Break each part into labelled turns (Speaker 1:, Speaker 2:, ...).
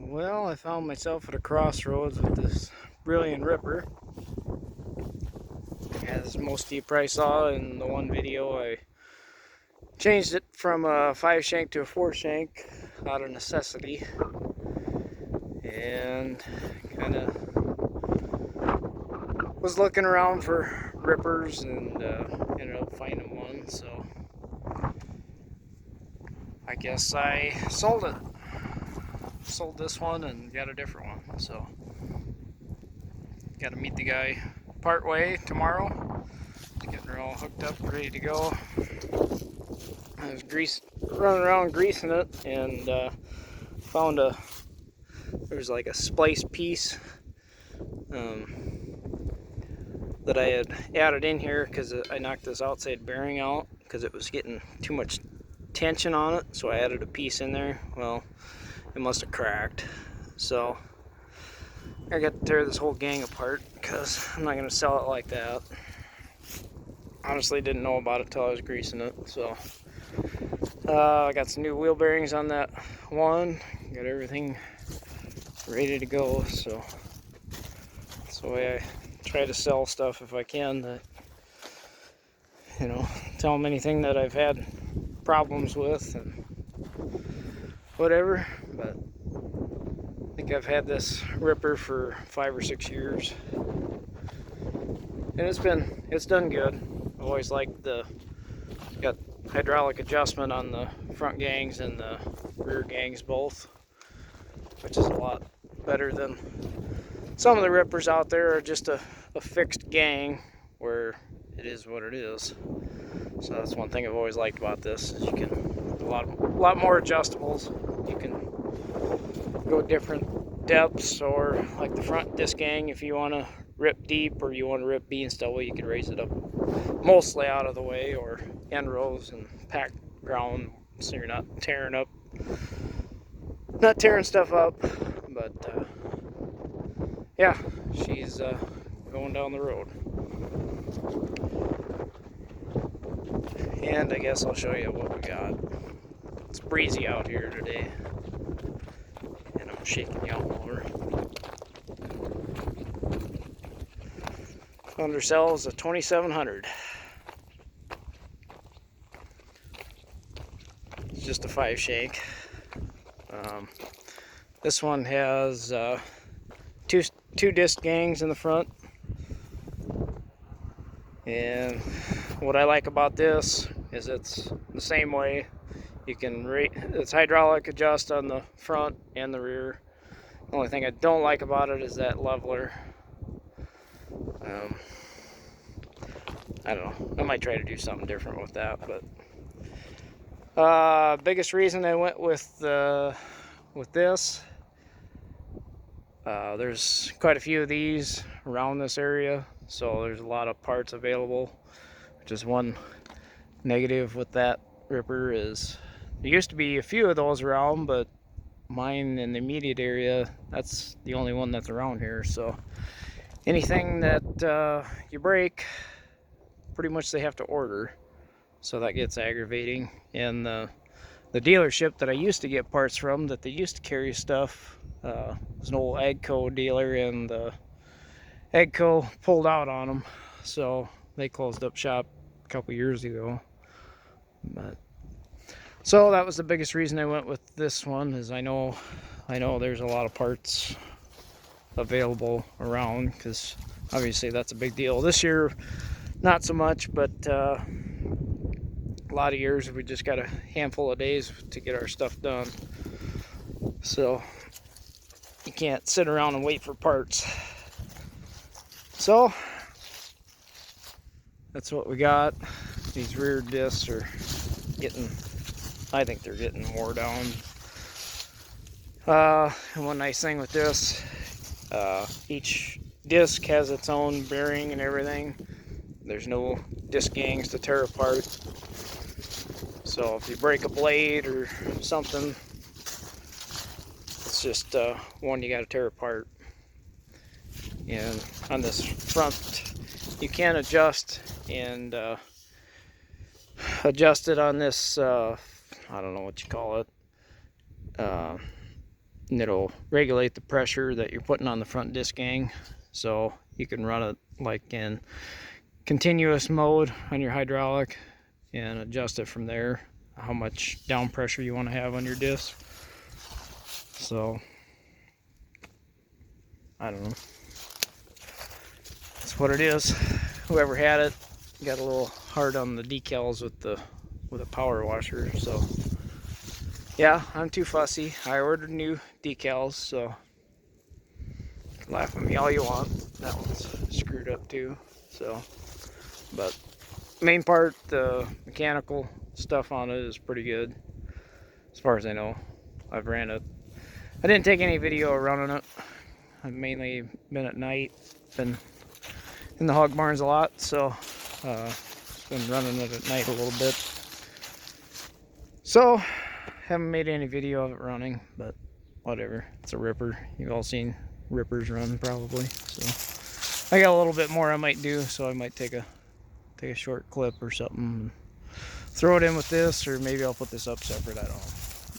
Speaker 1: Well, I found myself at a crossroads with this brillion ripper. As most of you probably saw in the one video, I changed it from a 5 shank to a 4 shank out of necessity, and kind of was looking around for rippers and ended up finding one. So I guess I sold it. Sold this one and got a different one. So got to meet the guy part way tomorrow. Getting her all hooked up, ready to go. I was running around greasing it, and found there's like a splice piece that I had added in here because I knocked this outside bearing out because it was getting too much tension on it. So I added a piece in there. Well, it must have cracked. So I got to tear this whole gang apart because I'm not going to sell it like that. Honestly, didn't know about it till I was greasing it. So I got some new wheel bearings on that one. Got everything ready to go. So that's the way I try to sell stuff if I can. That, you know, tell them anything that I've had problems with and whatever. But I think I've had this ripper for 5 or 6 years, and it's done good. I always liked got hydraulic adjustment on the front gangs and the rear gangs both, which is a lot better than some of the rippers out there are just a fixed gang where it is what it is. So that's one thing I've always liked about this, is you can a lot more adjustables. You can go different depths, or like the front disc gang, if you want to rip deep or you want to rip bean stubble, you can raise it up mostly out of the way, or end rows and pack ground so you're not tearing stuff up. But yeah, she's going down the road, and I guess I'll show you what we got. It's breezy out here today, and I'm shaking you all over. Found ourselves a 2700. It's just a 5 shank. This one has two disc gangs in the front, and what I like about this is it's the same way. You can it's hydraulic adjust on the front and the rear. The only thing I don't like about it is that leveler. I don't know. I might try to do something different with that, but biggest reason I went with this. There's quite a few of these around this area, so there's a lot of parts available, which is one negative with that ripper. Is there used to be a few of those around, but mine in the immediate area, that's the only one that's around here. So anything that you break, pretty much they have to order, so that gets aggravating. And the dealership that I used to get parts from, that they used to carry stuff, was an old AGCO dealer, and the AGCO pulled out on them, so they closed up shop a couple years ago. But so that was the biggest reason I went with this one, is I know there's a lot of parts available around, because obviously that's a big deal. This year not so much, but a lot of years we just got a handful of days to get our stuff done, so you can't sit around and wait for parts. So that's what we got. These rear discs are I think they're getting wore down. And one nice thing with this, each disc has its own bearing and everything. There's no disc gangs to tear apart. So if you break a blade or something, it's just one you got to tear apart. And on this front, you can adjust and adjust it on this, I don't know what you call it, and it'll regulate the pressure that you're putting on the front disc gang, so you can run it like in continuous mode on your hydraulic and adjust it from there, how much down pressure you want to have on your disc. So I don't know, that's what it is. Whoever had it got a little hard on the decals with a power washer. So yeah, I'm too fussy. I ordered new decals, so laugh at me all you want. That one's screwed up too. So, but main part, the mechanical stuff on it is pretty good, as far as I know. I've ran it. I didn't take any video of running it. I've mainly been at night, been in the hog barns a lot, so just been running it at night a little bit. So haven't made any video of it running, but whatever. It's a ripper. You've all seen rippers run probably. So I got a little bit more I might do, so I might take a short clip or something and throw it in with this, or maybe I'll put this up separate. I don't know.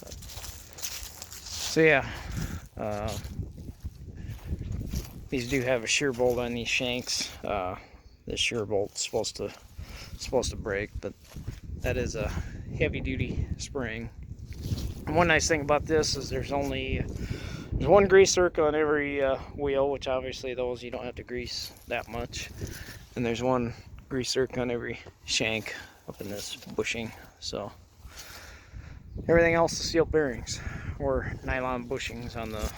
Speaker 1: But, so yeah, these do have a shear bolt on these shanks. This shear bolt's supposed to break, but that is a heavy duty spring. And one nice thing about this is there's one grease circle on every wheel, which obviously those you don't have to grease that much. And there's one grease circle on every shank up in this bushing. So everything else is steel bearings or nylon bushings on the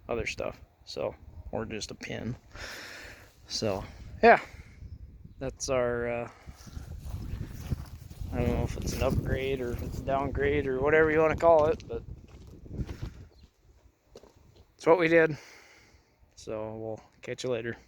Speaker 1: other stuff. So, or just a pin. So yeah, that's our I don't know if it's an upgrade or if it's a downgrade or whatever you want to call it, but it's what we did. So we'll catch you later.